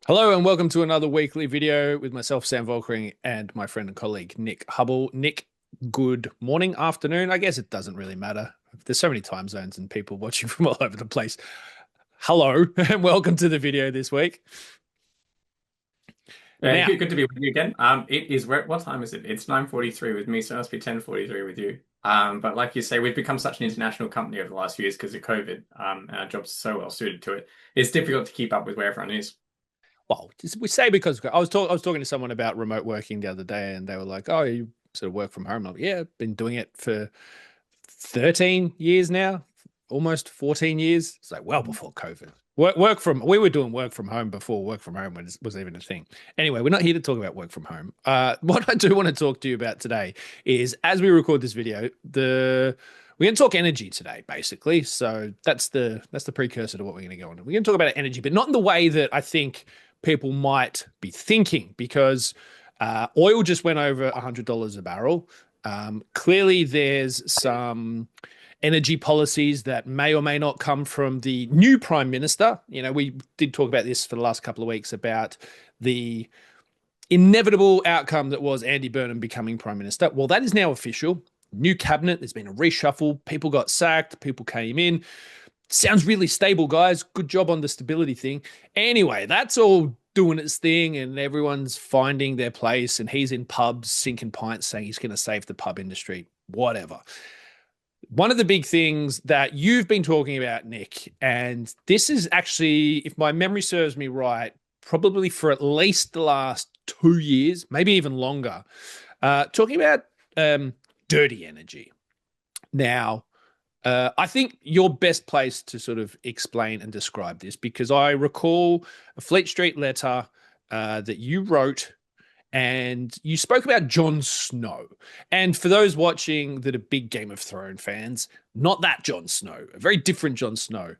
Hello and welcome to another weekly video with myself, Sam Volkering, and my friend and colleague, Nick Hubble. Nick, good morning, afternoon. I guess it doesn't really matter. There's so many time zones and people watching from all over the place. Hello and welcome to the video this week. Now, Good to be with you again. It is what time is it? It's 9:43 with me, so it must be 10:43 with you. But like you say, we've become such an international company over the last few years because of COVID. And our jobs are so well suited to it. It's difficult to keep up with where everyone is. well, we say because I was talking to someone about remote working the other day, and they were like, "Oh, you sort of work from home." I'm like, yeah, I've been doing it for 13 years now, almost 14 years. It's like well before COVID. We were doing work from home before work from home was even a thing. Anyway, we're not here to talk about work from home. What I do want to talk to you about today is as we record this video, we're going to talk energy today, basically. So that's the precursor to what we're going to go on. We're going to talk about energy, but not in the way that I think people might be thinking, because oil just went over $100 a barrel. Clearly, there's some energy policies that may or may not come from the new prime minister. You know, we did talk about this for the last couple of weeks about the inevitable outcome that was Andy Burnham becoming prime minister. Well, that is now official. New cabinet, there's been a reshuffle. People got sacked, people came in. Sounds really stable, guys. Good job on the stability thing. Anyway, that's all doing its thing and everyone's finding their place, and he's in pubs sinking pints saying he's going to save the pub industry, whatever. One of the big things that you've been talking about, Nick, and this is actually, if my memory serves me right, probably for at least the last 2 years, maybe even longer, talking about dirty energy. Now, I think you're best placed to sort of explain and describe this, because I recall a Fleet Street letter that you wrote, and you spoke about Jon Snow. And for those watching that are big Game of Thrones fans, not that Jon Snow, a very different Jon Snow.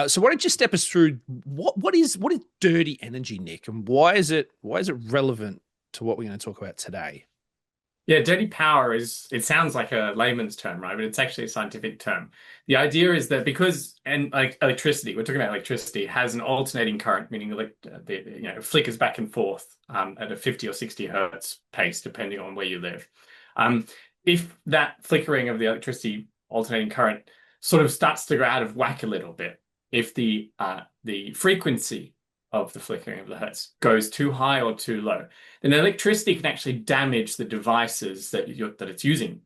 So why don't you step us through what is dirty energy, Nick, and why is it relevant to what we're going to talk about today? Yeah, dirty power it sounds like a layman's term, right? But it's actually a scientific term. The idea is that because and like electricity, we're talking about electricity, has an alternating current, meaning flickers back and forth at a 50 or 60 hertz pace, depending on where you live. Um, if that flickering of the electricity alternating current sort of starts to go out of whack a little bit, if the frequency of the flickering of the hertz goes too high or too low, then electricity can actually damage the devices that it's using.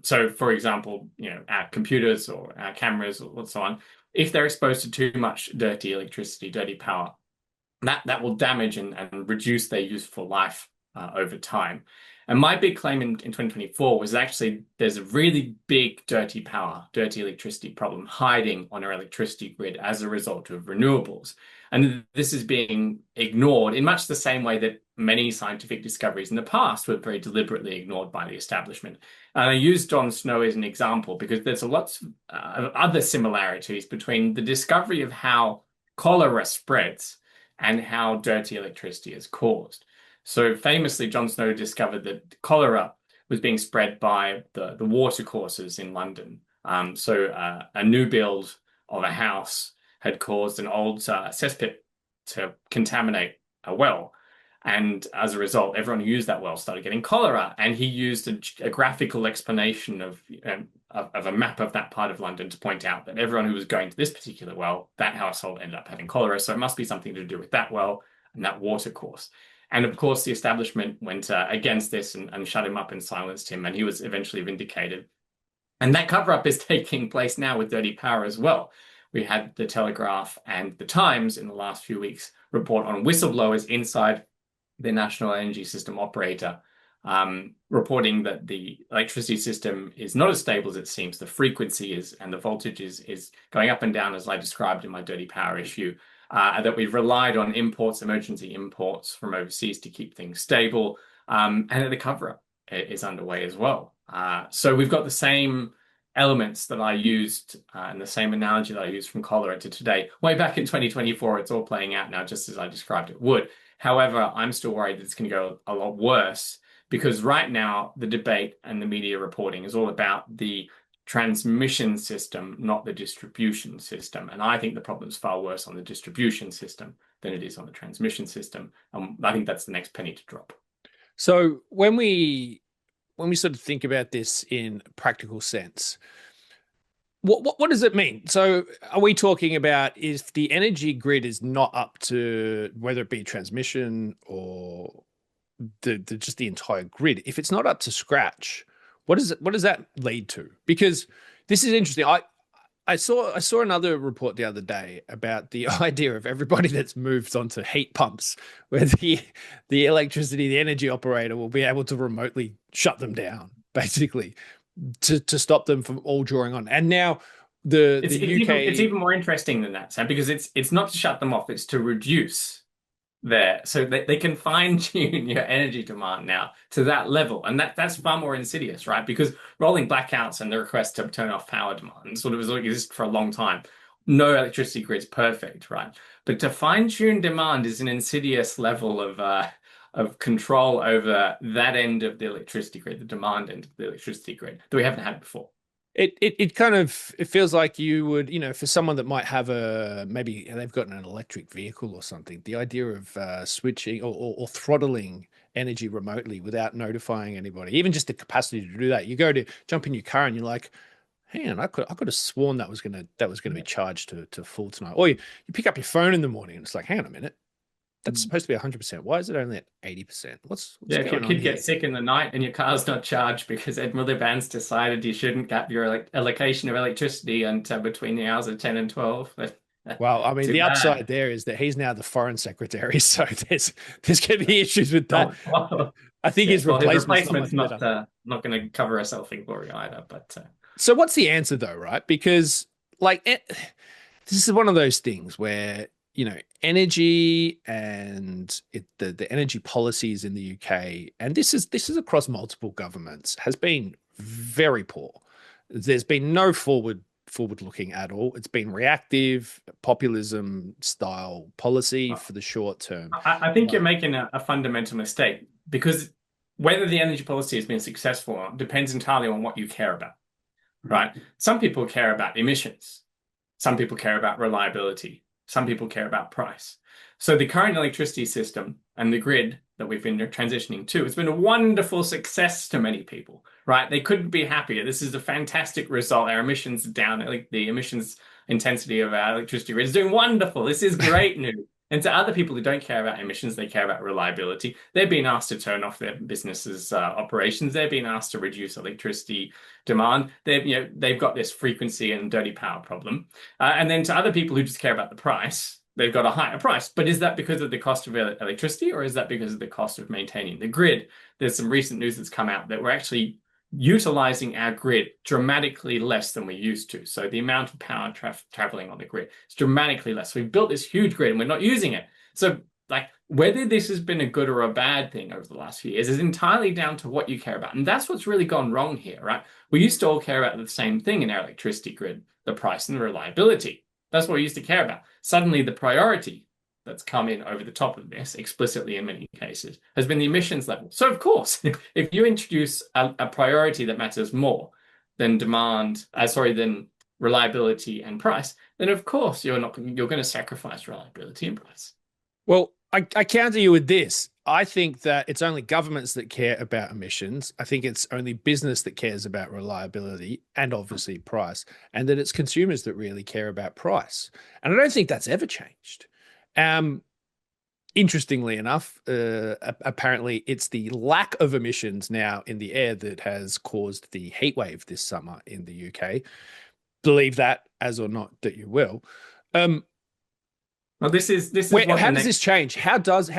So, for example, our computers or our cameras or so on, if they're exposed to too much dirty electricity, dirty power, that will damage and reduce their useful life over time. And my big claim in 2024 was actually there's a really big dirty power, dirty electricity problem hiding on our electricity grid as a result of renewables. And this is being ignored in much the same way that many scientific discoveries in the past were very deliberately ignored by the establishment. And I use Jon Snow as an example because there's a lot of other similarities between the discovery of how cholera spreads and how dirty electricity is caused. So famously, Jon Snow discovered that cholera was being spread by the watercourses in London. A new build of a house had caused an old cesspit to contaminate a well. And as a result, everyone who used that well started getting cholera. And he used a graphical explanation of a map of that part of London to point out that everyone who was going to this particular well, that household ended up having cholera. So it must be something to do with that well and that water course. And of course, the establishment went against this and shut him up and silenced him. And he was eventually vindicated. And that cover up is taking place now with dirty power as well. We had the Telegraph and the Times in the last few weeks report on whistleblowers inside the National Energy System operator, reporting that the electricity system is not as stable as it seems. The frequency is and the voltage is going up and down, as I described in my dirty power issue. That we've relied on imports, emergency imports from overseas to keep things stable, and that the cover-up is underway as well. So we've got the same elements that I used and the same analogy that I used from cholera to today. Way back in 2024, it's all playing out now just as I described it would. However, I'm still worried that it's going to go a lot worse because right now the debate and the media reporting is all about the transmission system, not the distribution system. And I think the problem's far worse on the distribution system than it is on the transmission system. I think that's the next penny to drop. So when we sort of think about this in practical sense, what does it mean? So are we talking about if the energy grid is not up to whether it be transmission or the just the entire grid, if it's not up to scratch, what does that lead to? Because this is interesting. I saw another report the other day about the idea of everybody that's moved onto heat pumps, where the electricity, the energy operator will be able to remotely shut them down, basically, to stop them from all drawing on. And now the It's UK. even more interesting than that, Sam, because it's not to shut them off, it's to reduce there. So they can fine tune your energy demand now to that level. And that's far more insidious, right? Because rolling blackouts and the request to turn off power demand sort of has existed for a long time. No electricity grid's perfect, right? But to fine tune demand is an insidious level of control over that end of the electricity grid, the demand end of the electricity grid that we haven't had before. It kind of it feels like you would, for someone that might have maybe they've got an electric vehicle or something, the idea of switching or throttling energy remotely without notifying anybody, even just the capacity to do that. You go to jump in your car and you're like, hang on, I could have sworn that was gonna be charged to full tonight. Or you pick up your phone in the morning and it's like, hang on a minute, that's supposed to be 100%. Why is it only at 80%? What's Yeah, if your going on kid here? gets sick in the night and your car's not charged because Ed Miliband's decided you shouldn't gap your allocation of electricity until between the hours of 10 and 12, Well, I mean, too the bad. upside there is that he's now the foreign secretary, so there's going to be issues with that. Oh, well, I think yeah, his well, his replacement's not replacement's much better. not going to cover herself in glory either. But So what's the answer though, right? Because like this is one of those things where energy and the energy policies in the UK, and this is across multiple governments, has been very poor. There's been no forward looking at all. It's been reactive populism style policy for the short term. I think you're making a fundamental mistake because whether the energy policy has been successful or not depends entirely on what you care about, right? Some people care about emissions. Some people care about reliability. Some people care about price. So the current electricity system and the grid that we've been transitioning to has been a wonderful success to many people, right? They couldn't be happier. This is a fantastic result. Our emissions are down. Like the emissions intensity of our electricity grid is doing wonderful. This is great news. And to other people who don't care about emissions, they care about reliability. They're being asked to turn off their businesses' operations. They're being asked to reduce electricity demand. They've got this frequency and dirty power problem. And then to other people who just care about the price, they've got a higher price. But is that because of the cost of electricity or is that because of the cost of maintaining the grid? There's some recent news that's come out that we're actually utilizing our grid dramatically less than we used to. So the amount of power traveling on the grid is dramatically less. We've built this huge grid and we're not using it. So like whether this has been a good or a bad thing over the last few years is entirely down to what you care about. And that's what's really gone wrong here, right? We used to all care about the same thing in our electricity grid, the price and the reliability. That's what we used to care about. Suddenly the priority that's come in over the top of this, explicitly in many cases, has been the emissions level. So of course, if you introduce a priority that matters more than than reliability and price, then of course you're going to sacrifice reliability and price. Well, I counter you with this. I think that it's only governments that care about emissions. I think it's only business that cares about reliability and obviously price, and that it's consumers that really care about price. And I don't think that's ever changed. Um, Interestingly enough, apparently it's the lack of emissions now in the air that has caused the heat wave this summer in the UK. Believe that as or not that you will. Um, Well, this is what how the does next. this change? Yeah. How does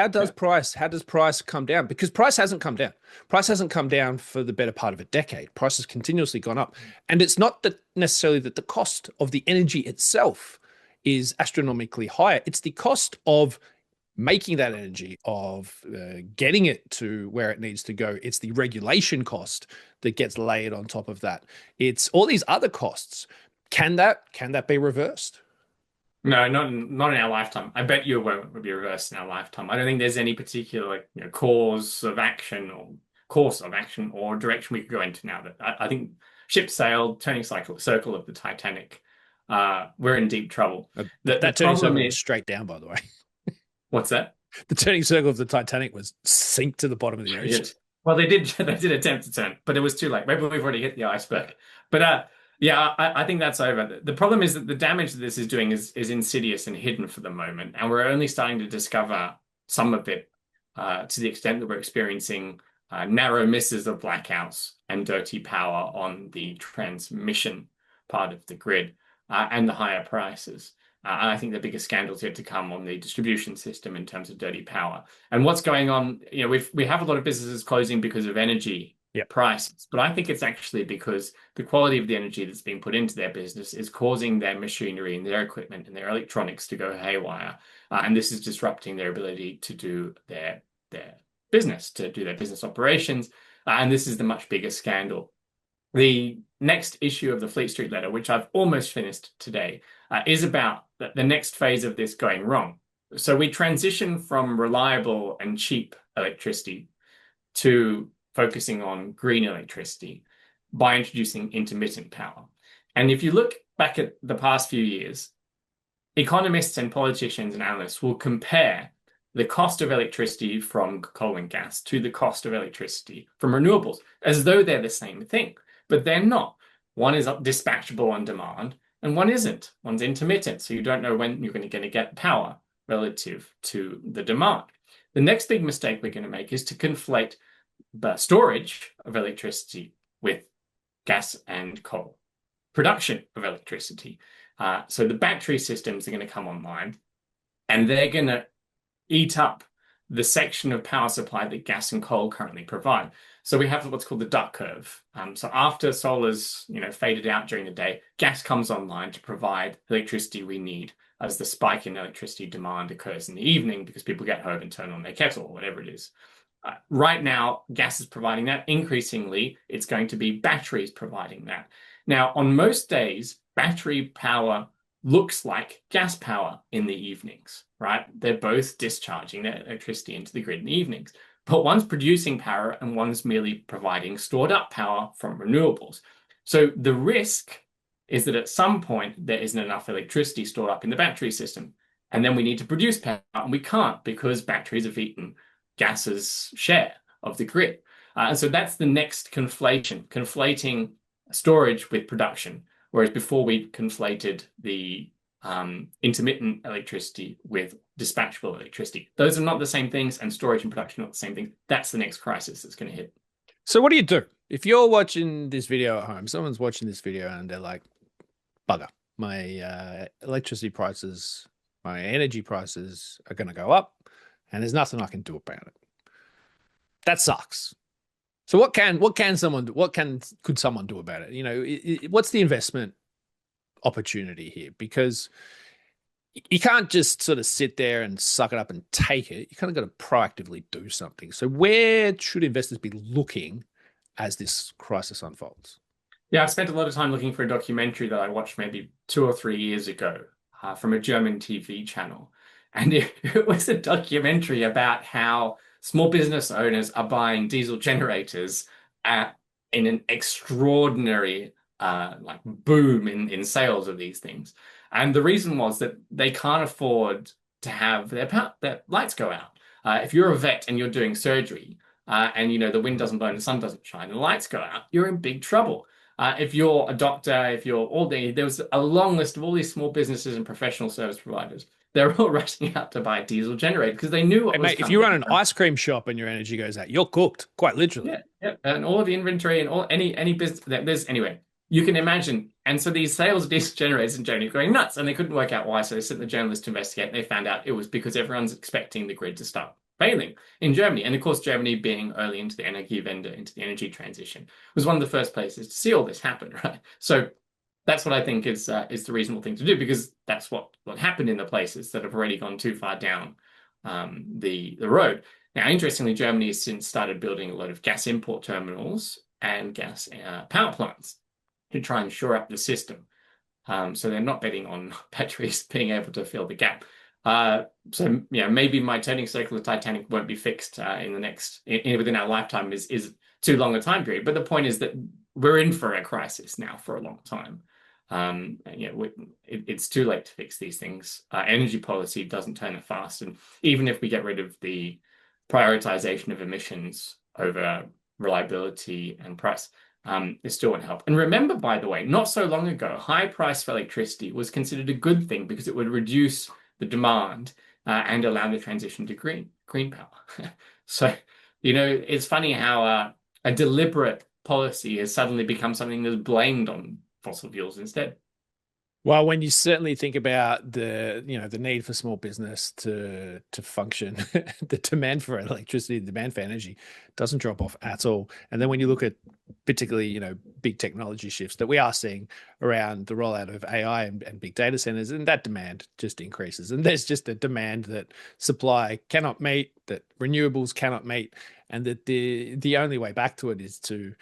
price come down? Because price hasn't come down. Price hasn't come down for the better part of a decade. Price has continuously gone up, and it's not that necessarily that the cost of the energy itself is astronomically higher. It's the cost of making that energy, of getting it to where it needs to go. It's the regulation cost that gets layered on top of that. It's all these other costs. Can that be reversed? No, not in our lifetime. I bet you it won't be reversed in our lifetime. I don't think there's any particular cause of action or course of action or direction we could go into now. That I think ship sailed, turning circle of the Titanic. We're in deep trouble. The That turning problem circle was is, straight down, by the way. what's that? The turning circle of the Titanic was sink to the bottom of the ocean. Well, they did they did attempt to turn, but it was too late. Maybe we've already hit the iceberg. But yeah, I think that's over. The problem is that the damage that this is doing is insidious and hidden for the moment, and we're only starting to discover some of it to the extent that we're experiencing narrow misses of blackouts and dirty power on the transmission part of the grid and the higher prices. And I think the biggest scandal's yet to come on the distribution system in terms of dirty power. And what's going on, we have a lot of businesses closing because of energy prices, but I think it's actually because the quality of the energy that's being put into their business is causing their machinery and their equipment and their electronics to go haywire. And this is disrupting their ability to do their business, to do their business operations. And this is the much bigger scandal. The next issue of the Fleet Street letter, which I've almost finished today, is about the next phase of this going wrong. So we transition from reliable and cheap electricity to focusing on green electricity by introducing intermittent power. And if you look back at the past few years, economists and politicians and analysts will compare the cost of electricity from coal and gas to the cost of electricity from renewables as though they're the same thing. But they're not. One is dispatchable on demand, and one isn't. One's intermittent, so you don't know when you're going to get power relative to the demand. The next big mistake we're going to make is to conflate the storage of electricity with gas and coal, production of electricity. So the battery systems are going to come online, and they're going to eat up the section of power supply that gas and coal currently provide. So we have what's called the duck curve. So after solar's faded out during the day, gas comes online to provide electricity we need as the spike in electricity demand occurs in the evening because people get home and turn on their kettle or whatever it is. Right now, gas is providing that. Increasingly, it's going to be batteries providing that. Now, on most days, battery power looks like gas power in the evenings, right? They're both discharging their electricity into the grid in the evenings. But one's producing power and one's merely providing stored up power from renewables. So the risk is that at some point there isn't enough electricity stored up in the battery system. And then we need to produce power, and we can't because batteries have eaten gas's share of the grid. And so that's the next conflating storage with production. Whereas before we conflated the intermittent electricity with dispatchable electricity. Those are not the same things, and storage and production are not the same thing. That's the next crisis that's going to hit. So what do you do? If you're watching this video at home, someone's watching this video and they're like, bugger, my electricity prices, my energy prices are going to go up and there's nothing I can do about it. That sucks. So what can someone do? Could someone do about it? What's the investment opportunity here? Because you can't just sort of sit there and suck it up and take it. You kind of got to proactively do something. So where should investors be looking as this crisis unfolds? Yeah, I've spent a lot of time looking for a documentary that I watched maybe 2 or 3 years ago from a German TV channel. And it was a documentary about how small business owners are buying diesel generators in an extraordinary boom in sales of these things. And the reason was that they can't afford to have their lights go out. If you're a vet and you're doing surgery and the wind doesn't blow and the sun doesn't shine and the lights go out, you're in big trouble. If you're a doctor, there was a long list of all these small businesses and professional service providers. They're all rushing out to buy a diesel generator because they knew what was coming. If you run an ice cream shop and your energy goes out, you're cooked, quite literally. Yeah. And all of the inventory and any business anyway. You can imagine. And so these sales of diesel generators in Germany are going nuts, and they couldn't work out why. So they sent the journalists to investigate. And they found out it was because everyone's expecting the grid to start failing in Germany. And of course, Germany being early into the Energiewende, into the energy transition, was one of the first places to see all this happen, right? So that's what I think is the reasonable thing to do, because that's what happened in the places that have already gone too far down the road. Now, interestingly, Germany has since started building a lot of gas import terminals and gas power plants to try and shore up the system. So they're not betting on batteries being able to fill the gap. So maybe my turning circle of Titanic won't be fixed within our lifetime is too long a time period. But the point is that we're in for a crisis now for a long time. And, it's too late to fix these things. Energy policy doesn't turn it fast, and even if we get rid of the prioritization of emissions over reliability and price, it still won't help. And remember, by the way, not so long ago, high price for electricity was considered a good thing because it would reduce the demand and allow the transition to green power. So, it's funny how a deliberate policy has suddenly become something that's blamed on fossil fuels instead. Well, when you certainly think about the need for small business to function, the demand for electricity, the demand for energy doesn't drop off at all. And then when you look at particularly, big technology shifts that we are seeing around the rollout of AI and big data centers, and that demand just increases. And there's just a demand that supply cannot meet, that renewables cannot meet, and that the only way back to it is to,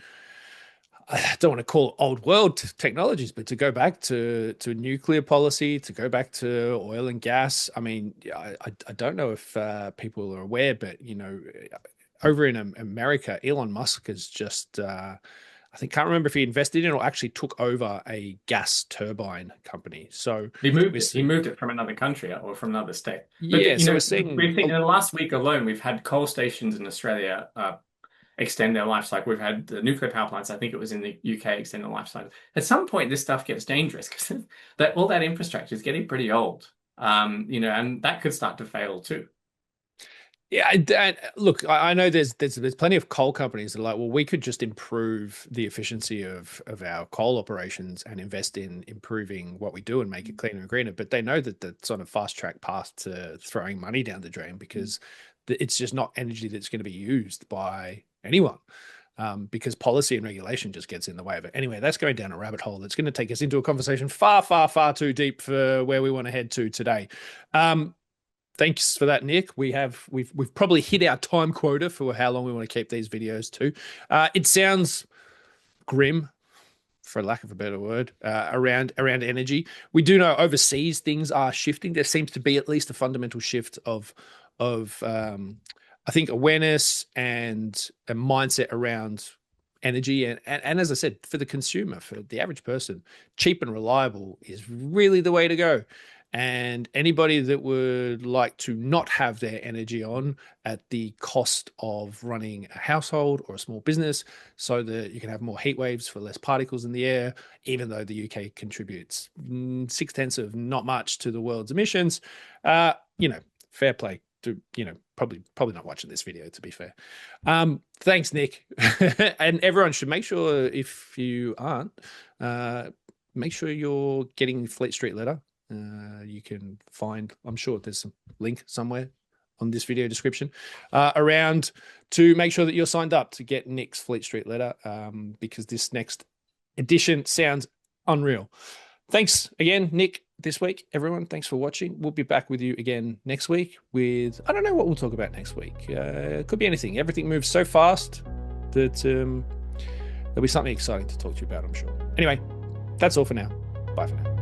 I don't want to call it old world technologies, but to go back to nuclear policy, to go back to oil and gas. I mean, I don't know if people are aware, but over in America, Elon Musk has just I think, can't remember if he invested in or actually took over a gas turbine company. So He moved it from another country or from another state. But yeah, so we're seeing we've seen in the last week alone, we've had coal stations in Australia extend their life cycle. We've had the nuclear power plants, I think it was in the UK, extend their life cycle. At some point, this stuff gets dangerous because all that infrastructure is getting pretty old. And that could start to fail too. Yeah, look, I know there's plenty of coal companies that are like, well, we could just improve the efficiency of our coal operations and invest in improving what we do and make it cleaner and greener. But they know that that's on a fast track path to throwing money down the drain because it's just not energy that's going to be used by anyone. Because policy and regulation just gets in the way of it. Anyway, that's going down a rabbit hole that's going to take us into a conversation far, far, far too deep for where we want to head to today. Thanks for that, Nick. We've probably hit our time quota for how long we want to keep these videos to. It sounds grim, for lack of a better word, around energy. We do know overseas things are shifting. There seems to be at least a fundamental shift of I think awareness and a mindset around energy. And as I said, for the consumer, for the average person, cheap and reliable is really the way to go. And anybody that would like to not have their energy on at the cost of running a household or a small business so that you can have more heat waves for less particles in the air, even though the UK contributes 6/10 of not much to the world's emissions, fair play to, probably not watching this video, to be fair. Thanks, Nick. And everyone should make sure, if you aren't, make sure you're getting Fleet Street letter. You can find, I'm sure there's some link somewhere on this video description around to make sure that you're signed up to get Nick's Fleet Street letter because this next edition sounds unreal. Thanks again, Nick, this week. Everyone, thanks for watching. We'll be back with you again next week with, I don't know what we'll talk about next week. It could be anything. Everything moves so fast that there'll be something exciting to talk to you about, I'm sure. Anyway, that's all for now. Bye for now.